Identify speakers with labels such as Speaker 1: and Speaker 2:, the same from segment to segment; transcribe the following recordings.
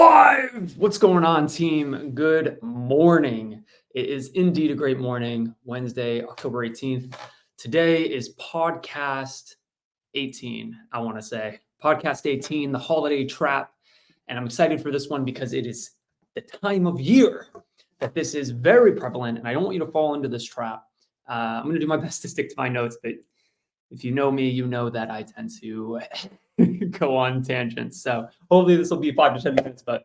Speaker 1: Live! What's going on, team? Good morning. It is indeed a great morning, Wednesday, October 18th. Today is podcast 18, I want to say. Podcast 18, the holiday trap. And I'm excited for this one because it is the time of year that this is very prevalent, and I don't want you to fall into this trap. I'm going to do my best to stick to my notes, but if you know me, you know that I tend to go on tangents. So hopefully this will be 5 to 10 minutes, but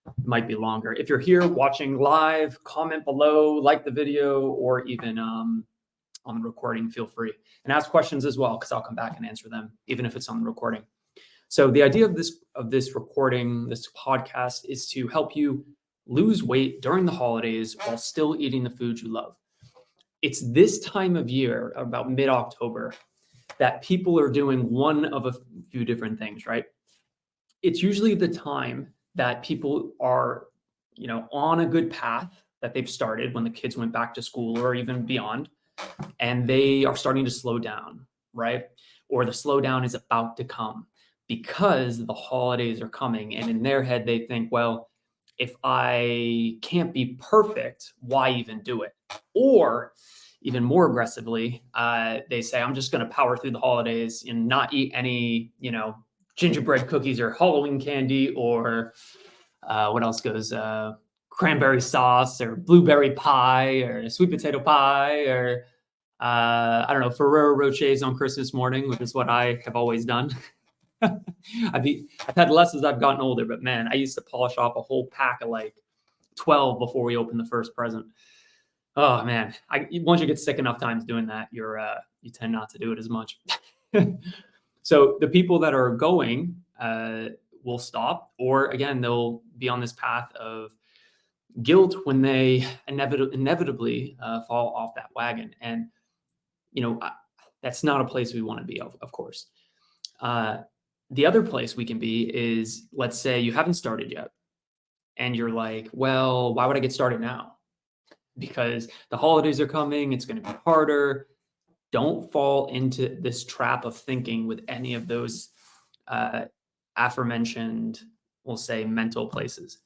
Speaker 1: it might be longer. If you're here watching live, comment below, like the video, or even on the recording, feel free. And ask questions as well, because I'll come back and answer them, even if it's on the recording. So the idea of this recording, this podcast, is to help you lose weight during the holidays while still eating the food you love. It's this time of year, about mid-October, that people are doing one of a few different things, right? It's usually the time that people are, on a good path that they've started when the kids went back to school or even beyond, and they are starting to slow down, right? Or the slowdown is about to come because the holidays are coming, and in their head they think, well, if I can't be perfect, why even do it? Or even more aggressively, they say, I'm just going to power through the holidays and not eat any, gingerbread cookies or Halloween candy or what else goes? Cranberry sauce or blueberry pie or sweet potato pie or I don't know, Ferrero Rochers on Christmas morning, which is what I have always done. I've had less as I've gotten older, but man, I used to polish off a whole pack of like 12 before we opened the first present. Oh man, once you get sick enough times doing that, you tend not to do it as much. So the people that are going will stop, or again, they'll be on this path of guilt when they inevitably fall off that wagon. And that's not a place we want to be, of course. The other place we can be is, let's say you haven't started yet, and you're like, well, why would I get started now? Because the holidays are coming, it's going to be harder. Don't fall into this trap of thinking with any of those aforementioned, we'll say, mental places.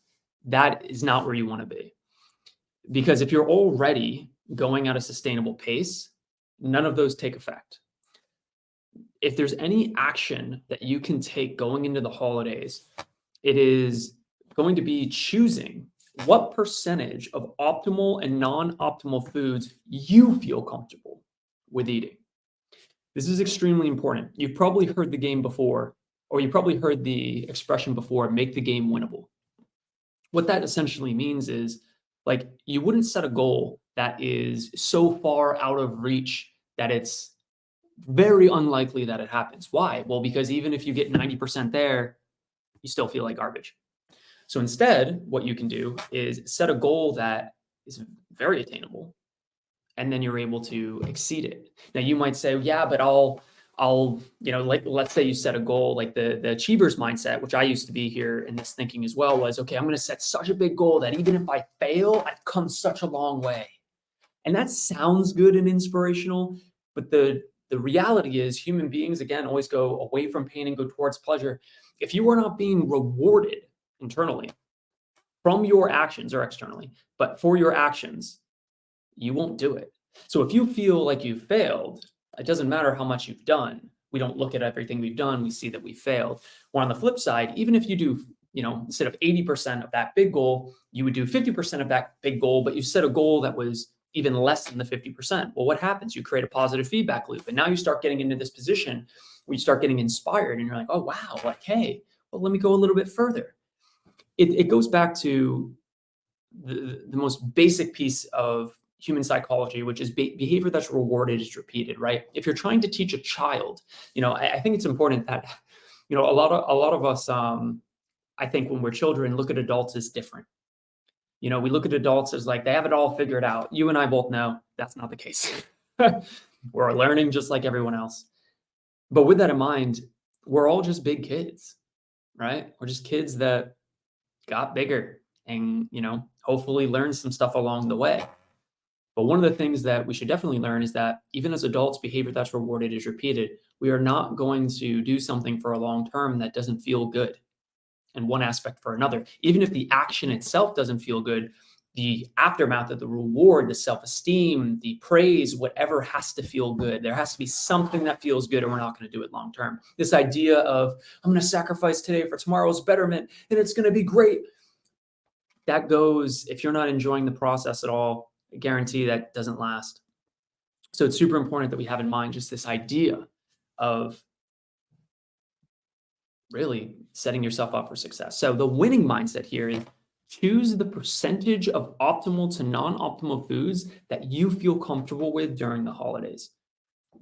Speaker 1: That is not where you want to be. Because if you're already going at a sustainable pace, none of those take effect. If there's any action that you can take going into the holidays, it is going to be choosing what percentage of optimal and non-optimal foods you feel comfortable with eating. This is extremely important. You've probably heard the game before, or you probably heard the expression before, make the game winnable. What that essentially means is, like, you wouldn't set a goal that is so far out of reach that it's very unlikely that it happens. Why? Well, because even if you get 90% there, you still feel like garbage. So instead, what you can do is set a goal that is very attainable, and then you're able to exceed it. Now you might say, yeah, but I'll, like, let's say you set a goal, like the achievers mindset, which I used to be here in this thinking as well, was, okay, I'm going to set such a big goal that even if I fail, I've come such a long way. And that sounds good and inspirational, but the reality is human beings, again, always go away from pain and go towards pleasure. If you are not being rewarded internally from your actions or externally, but for your actions, you won't do it. So if you feel like you've failed, it doesn't matter how much you've done. We don't look at everything we've done. We see that we failed. Or on the flip side, even if you do, instead of 80% of that big goal, you would do 50% of that big goal, but you set a goal that was even less than the 50%. Well, what happens? You create a positive feedback loop. And now you start getting into this position where you start getting inspired and you're like, oh, wow, like, hey, well, let me go a little bit further. It goes back to the most basic piece of human psychology, which is behavior that's rewarded is repeated, right? If you're trying to teach a child, I think it's important that, a lot of us, I think when we're children, look at adults as different. We look at adults as like, they have it all figured out. You and I both know that's not the case. We're learning just like everyone else. But with that in mind, we're all just big kids, right? We're just kids that got bigger and, hopefully learned some stuff along the way. But one of the things that we should definitely learn is that even as adults, behavior that's rewarded is repeated. We are not going to do something for a long term that doesn't feel good. in one aspect for another. Even if the action itself doesn't feel good, the aftermath of the reward, the self-esteem, the praise, whatever has to feel good. There has to be something that feels good, or we're not going to do it long term. This idea of, I'm going to sacrifice today for tomorrow's betterment and it's going to be great. That goes, if you're not enjoying the process at all, I guarantee that doesn't last. So it's super important that we have in mind just this idea of really setting yourself up for success. So the winning mindset here is choose the percentage of optimal to non-optimal foods that you feel comfortable with during the holidays.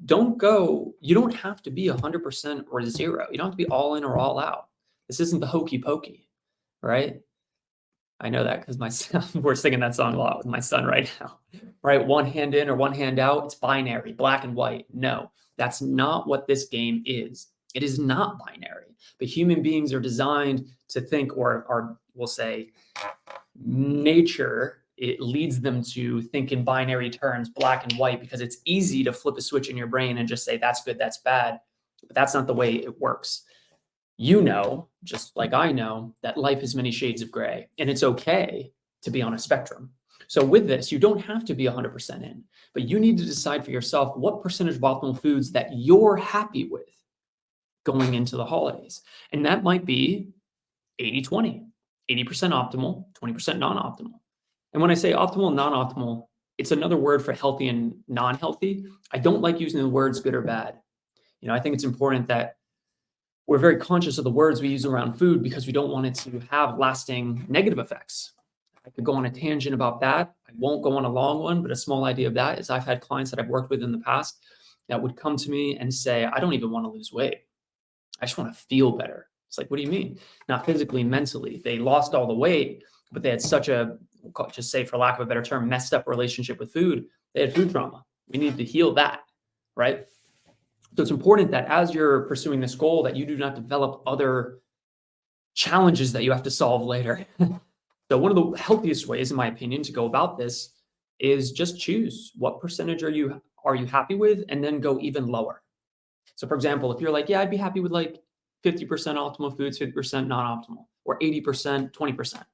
Speaker 1: You don't have to be 100% or zero. You don't have to be all in or all out. This isn't the hokey pokey, right? I know that because my son, we're singing that song a lot with my son right now, right? One hand in or one hand out. It's binary, black and white. No, that's not what this game is. It is not binary, but human beings are designed to think, or we'll say nature, it leads them to think in binary terms, black and white, because it's easy to flip a switch in your brain and just say, that's good, that's bad. But that's not the way it works. You know, just like I know, that life is many shades of gray, and it's okay to be on a spectrum. So with this, you don't have to be 100% in, but you need to decide for yourself what percentage of optimal foods that you're happy with going into the holidays. And that might be 80-20, 80% optimal, 20% non-optimal. And when I say optimal and non-optimal, it's another word for healthy and non-healthy. I don't like using the words good or bad. I think it's important that we're very conscious of the words we use around food because we don't want it to have lasting negative effects. I could go on a tangent about that. I won't go on a long one, but a small idea of that is I've had clients that I've worked with in the past that would come to me and say, I don't even want to lose weight. I just want to feel better. It's like, what do you mean? Not physically, mentally. They lost all the weight, but they had such a, just say for lack of a better term, messed up relationship with food. They had food trauma. We need to heal that, right? So it's important that as you're pursuing this goal, that you do not develop other challenges that you have to solve later. So one of the healthiest ways, in my opinion, to go about this is just choose what percentage are you happy with, and then go even lower. So for example, if you're like, yeah, I'd be happy with like 50% optimal foods, 50% non-optimal, or 80%, 20%. If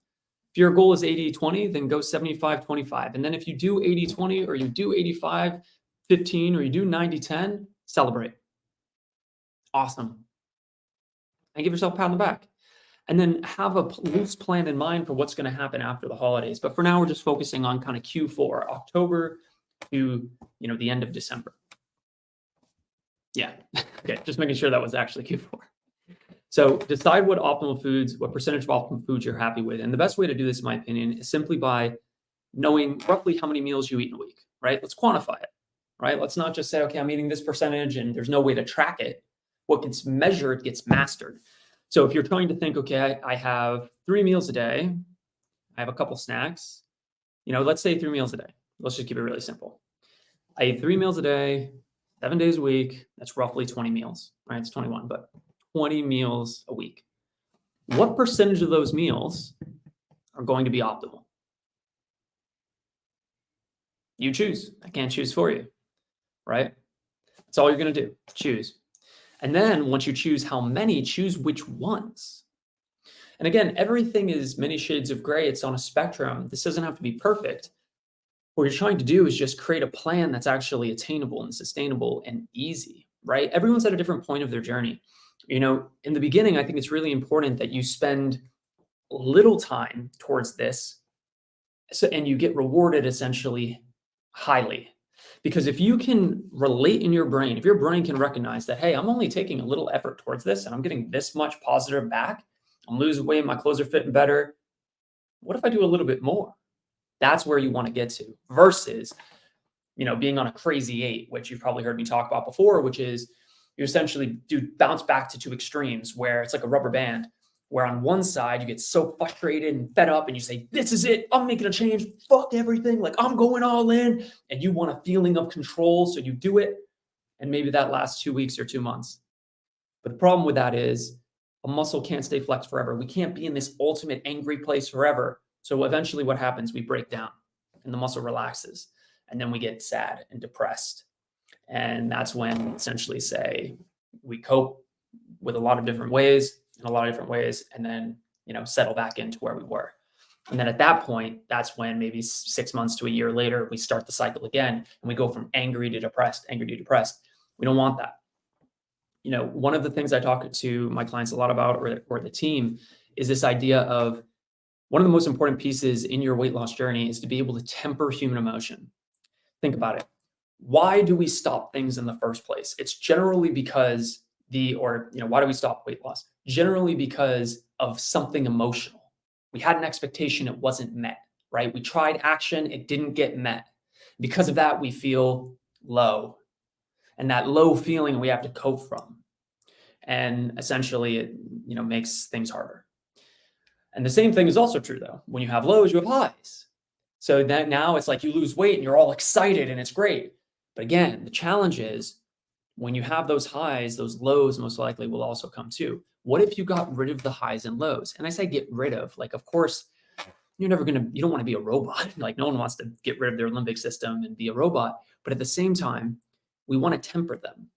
Speaker 1: your goal is 80-20, then go 75-25. And then if you do 80-20, or you do 85-15, or you do 90-10, celebrate. Awesome. And give yourself a pat on the back. And then have a loose plan in mind for what's going to happen after the holidays. But for now, we're just focusing on kind of Q4, October to the end of December. Yeah. Okay. Just making sure that was actually Q4. So decide what percentage of optimal foods you're happy with. And the best way to do this, in my opinion, is simply by knowing roughly how many meals you eat in a week, right? Let's quantify it, right? Let's not just say, okay, I'm eating this percentage and there's no way to track it. What gets measured gets mastered. So if you're trying to think, okay, I have 3 meals a day, I have a couple snacks, let's say 3 meals a day. Let's just keep it really simple. I eat 3 meals a day, 7 days a week. That's roughly 20 meals, right? It's 21, but 20 meals a week. What percentage of those meals are going to be optimal? You choose. I can't choose for you, right? That's all you're going to do. Choose. And then once you choose how many, choose which ones. And again, everything is many shades of gray. It's on a spectrum. This doesn't have to be perfect. What you're trying to do is just create a plan that's actually attainable and sustainable and easy, right? Everyone's at a different point of their journey. In the beginning, I think it's really important that you spend little time towards this, and you get rewarded essentially highly. Because if you can relate in your brain, if your brain can recognize that, hey, I'm only taking a little effort towards this and I'm getting this much positive back, I'm losing weight, my clothes are fitting better. What if I do a little bit more? That's where you want to get to, versus, being on a crazy 8, which you've probably heard me talk about before, which is you essentially do bounce back to 2 extremes where it's like a rubber band, where on one side you get so frustrated and fed up and you say, this is it, I'm making a change, fuck everything, like I'm going all in, and you want a feeling of control, so you do it, and maybe that lasts 2 weeks or 2 months. But the problem with that is a muscle can't stay flexed forever. We can't be in this ultimate angry place forever. So eventually what happens, we break down and the muscle relaxes, and then we get sad and depressed. And that's when essentially we cope with a lot of different ways, and then settle back into where we were. And then at that point, that's when maybe 6 months to a year later, we start the cycle again and we go from angry to depressed, angry to depressed. We don't want that. One of the things I talk to my clients a lot about, or the team, is this idea of one of the most important pieces in your weight loss journey is to be able to temper human emotion. Think about it. Why do we stop things in the first place? It's generally because why do we stop weight loss? Generally because of something emotional. We had an expectation, it wasn't met, right? We tried action, it didn't get met. Because of that, we feel low. And that low feeling we have to cope from. And essentially it, makes things harder. And the same thing is also true though. When you have lows, you have highs. So that now it's like you lose weight and you're all excited and it's great. But again, the challenge is when you have those highs, those lows most likely will also come too. What if you got rid of the highs and lows? And I say get rid of, like, of course, you don't want to be a robot. Like, no one wants to get rid of their limbic system and be a robot. But at the same time, we want to temper them.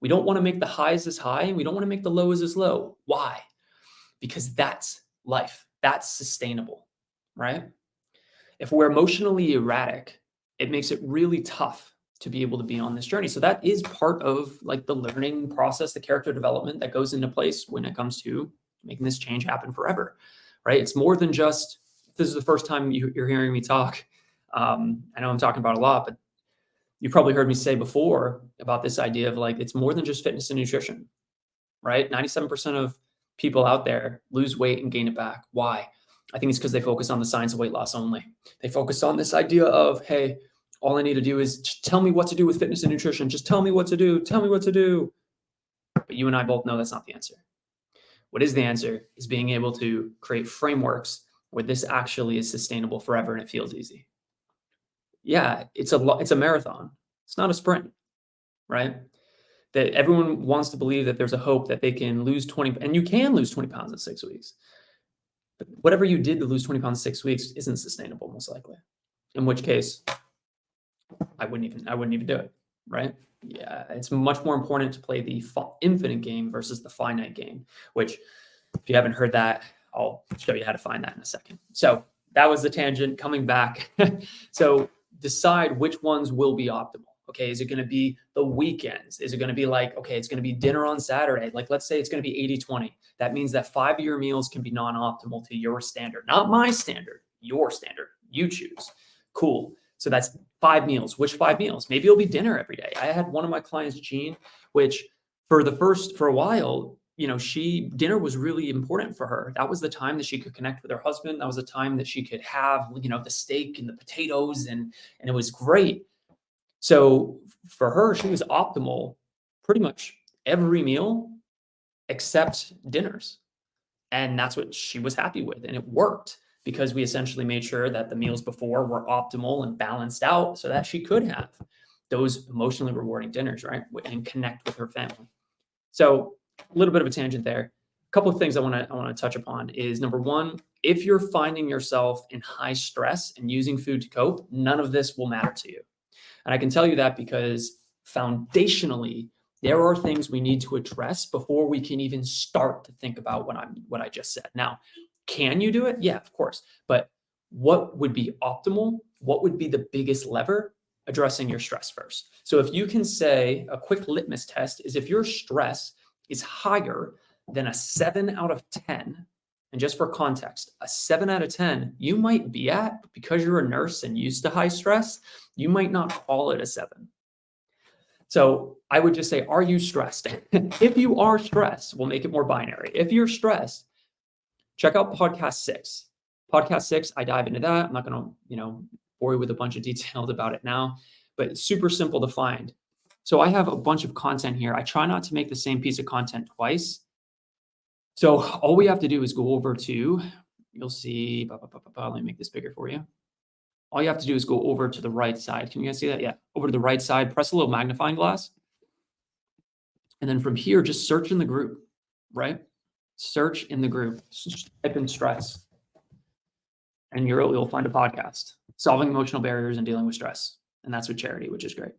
Speaker 1: We don't want to make the highs as high and we don't want to make the lows as low. Why? Because that's life. That's sustainable, right? If we're emotionally erratic, it makes it really tough to be able to be on this journey. So that is part of like the learning process, the character development that goes into place when it comes to making this change happen forever, right? It's more than just, if this is the first time you're hearing me talk. I know I'm talking about a lot, but you probably heard me say before about this idea of like, it's more than just fitness and nutrition, right? 97% of people out there lose weight and gain it back. Why? I think it's because they focus on the science of weight loss only. They focus on this idea of, hey, all I need to do is just tell me what to do with fitness and nutrition. Just tell me what to do. Tell me what to do. But you and I both know that's not the answer. What is the answer is being able to create frameworks where this actually is sustainable forever and it feels easy. Yeah, it's a marathon. It's not a sprint, right? That everyone wants to believe that there's a hope that they can lose 20, and you can lose 20 pounds in 6 weeks. But whatever you did to lose 20 pounds in 6 weeks isn't sustainable, most likely. In which case, I wouldn't even do it, right? Yeah, it's much more important to play the infinite game versus the finite game, which if you haven't heard that, I'll show you how to find that in a second. So that was the tangent. Coming back. So decide which ones will be optimal. Okay, is it going to be the weekends? Is it going to be like, okay, it's going to be dinner on Saturday? Like, let's say it's going to be 80-20. That means that 5 of your meals can be non-optimal to your standard, not my standard, your standard. You choose. Cool. So that's 5 meals. Which 5 meals? Maybe it'll be dinner every day. I had one of my clients, Jean, which for a while, dinner was really important for her. That was the time that she could connect with her husband. That was the time that she could have, the steak and the potatoes, and it was great. So for her, she was optimal pretty much every meal except dinners. And that's what she was happy with. And it worked because we essentially made sure that the meals before were optimal and balanced out so that she could have those emotionally rewarding dinners, right? And connect with her family. So a little bit of a tangent there. A couple of things I want to touch upon is, number one, if you're finding yourself in high stress and using food to cope, none of this will matter to you. And I can tell you that because foundationally, there are things we need to address before we can even start to think about what I just said. Now, can you do it? Yeah, of course. But what would be optimal? What would be the biggest lever? Addressing your stress first. So if you can say, a quick litmus test is if your stress is higher than a 7 out of 10, and just for context, a 7 out of 10 you might be at, because you're a nurse and used to high stress, you might not call it a 7. So I would just say, are you stressed? If you are stressed, we'll make it more binary. If you're stressed, check out podcast 6. Podcast 6, I dive into that. I'm not going to, bore you with a bunch of details about it now, but it's super simple to find. So I have a bunch of content here. I try not to make the same piece of content twice. So all we have to do is go over to, you'll see, let me make this bigger for you. All you have to do is go over to the right side. Can you guys see that? Yeah, over to the right side, press a little magnifying glass. And then from here, just search in the group, right? Search in the group, type in stress. And you'll find a podcast, Solving Emotional Barriers and Dealing with Stress. And that's with Charity, which is great,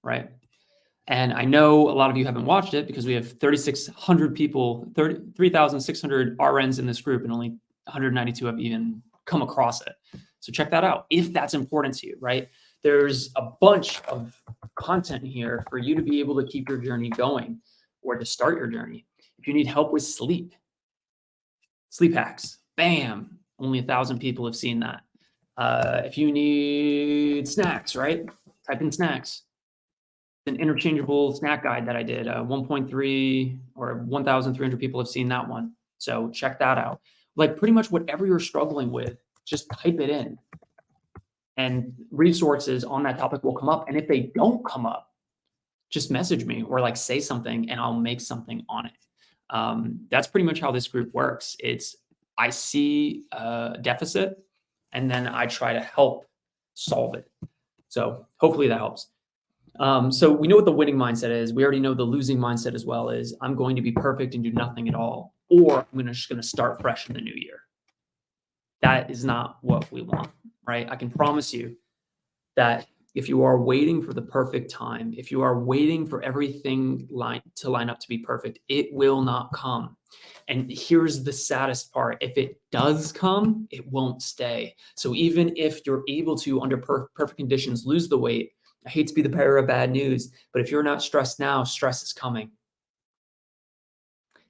Speaker 1: right? And I know a lot of you haven't watched it because we have 3,600 people, 3,600 RNs in this group, and only 192 have even come across it. So check that out if that's important to you, right? There's a bunch of content here for you to be able to keep your journey going or to start your journey. If you need help with sleep hacks, bam, only 1,000 people have seen that. If you need snacks, right? Type in snacks. An interchangeable snack guide that I did. 1.3 or 1,300 people have seen that one. So check that out. Like pretty much whatever you're struggling with, just type it in. And resources on that topic will come up. And if they don't come up, just message me or like say something and I'll make something on it. That's pretty much how this group works. I see a deficit and then I try to help solve it. So hopefully that helps. So we know what the winning mindset is. We already know the losing mindset as well is I'm going to be perfect and do nothing at all, or I'm just going to start fresh in the new year. That is not what we want, right? I can promise you that if you are waiting for the perfect time, if you are waiting for everything to line up to be perfect, it will not come. And here's the saddest part. If it does come, it won't stay. So even if you're able to, under perfect conditions, lose the weight, I hate to be the bearer of bad news, but if you're not stressed now, stress is coming.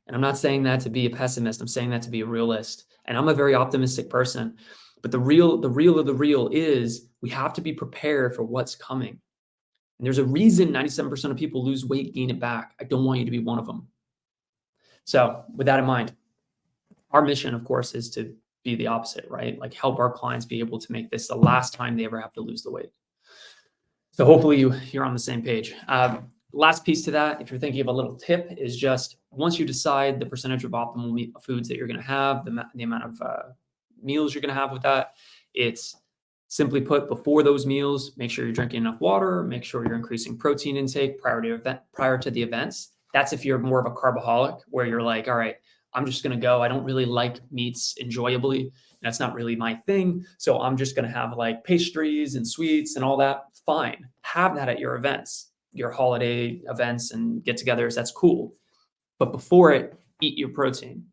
Speaker 1: And I'm not saying that to be a pessimist. I'm saying that to be a realist. And I'm a very optimistic person. But the real of the real is we have to be prepared for what's coming. And there's a reason 97% of people lose weight, gain it back. I don't want you to be one of them. So with that in mind, our mission, of course, is to be the opposite, right? Like help our clients be able to make this the last time they ever have to lose the weight. So hopefully you're on the same page. Last piece to that, if you're thinking of a little tip, is just once you decide the percentage of optimal foods that you're going to have, the amount of meals you're going to have with that, it's simply put, before those meals, make sure you're drinking enough water, make sure you're increasing protein intake prior to the events. That's if you're more of a carboholic, where you're like, all right, I'm just going to go. I don't really like meats enjoyably. That's not really my thing. So I'm just going to have like pastries and sweets and all that. Fine. Have that at your events, your holiday events and get-togethers. That's cool. But before it, eat your protein,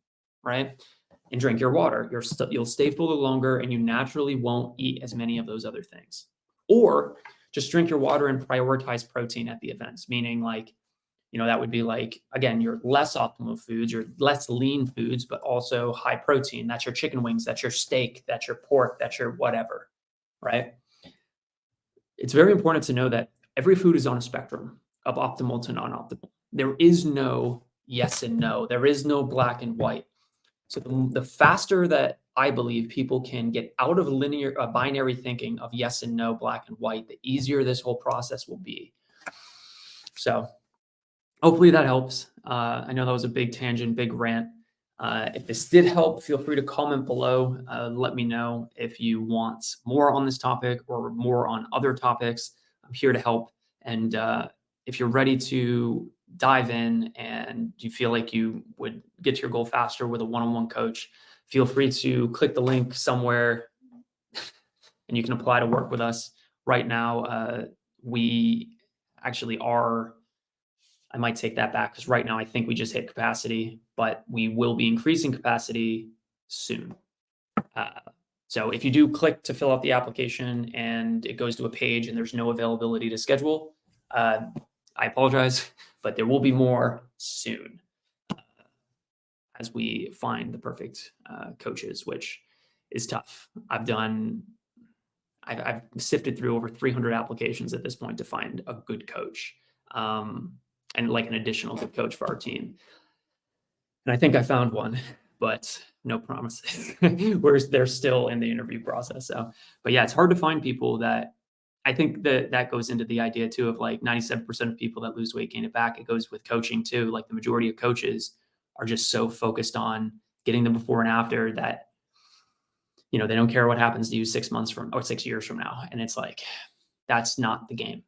Speaker 1: right? And drink your water. You'll stay fuller longer and you naturally won't eat as many of those other things. Or just drink your water and prioritize protein at the events, meaning like, that would be like, again, your less optimal foods, your less lean foods, but also high protein. That's your chicken wings, that's your steak, that's your pork, that's your whatever, right? It's very important to know that every food is on a spectrum of optimal to non-optimal. There is no yes and no. There is no black and white. So the faster that I believe people can get out of linear binary thinking of yes and no, black and white, the easier this whole process will be. So hopefully that helps. I know that was a big tangent, big rant. If this did help, feel free to comment below. Let me know if you want more on this topic or more on other topics. I'm here to help. And if you're ready to dive in and you feel like you would get to your goal faster with a one-on-one coach, feel free to click the link somewhere and you can apply to work with us. Right now, we actually are, I might take that back because right now I think we just hit capacity, but we will be increasing capacity soon. So if you do click to fill out the application and it goes to a page and there's no availability to schedule, I apologize, but there will be more soon as we find the perfect coaches, which is tough. I've sifted through over 300 applications at this point to find a good coach. And like an additional good coach for our team. And I think I found one, but no promises. They're still in the interview process. So, but yeah, it's hard to find people that, I think that goes into the idea too of like 97% of people that lose weight gain it back. It goes with coaching too. Like the majority of coaches are just so focused on getting the before and after that, they don't care what happens to you 6 months from or 6 years from now. And it's like, that's not the game.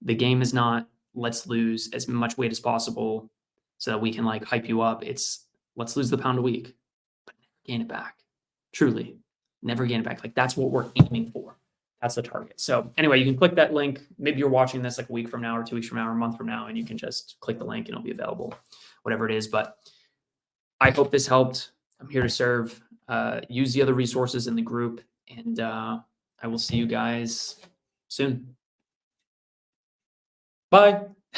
Speaker 1: The game is not, let's lose as much weight as possible so that we can like hype you up. It's let's lose the pound a week, but never gain it back. Truly, never gain it back. Like that's what we're aiming for. That's the target. So anyway, you can click that link. Maybe you're watching this like a week from now or 2 weeks from now or a month from now, and you can just click the link and it'll be available, whatever it is. But I hope this helped. I'm here to serve. Use the other resources in the group, and I will see you guys soon. Bye.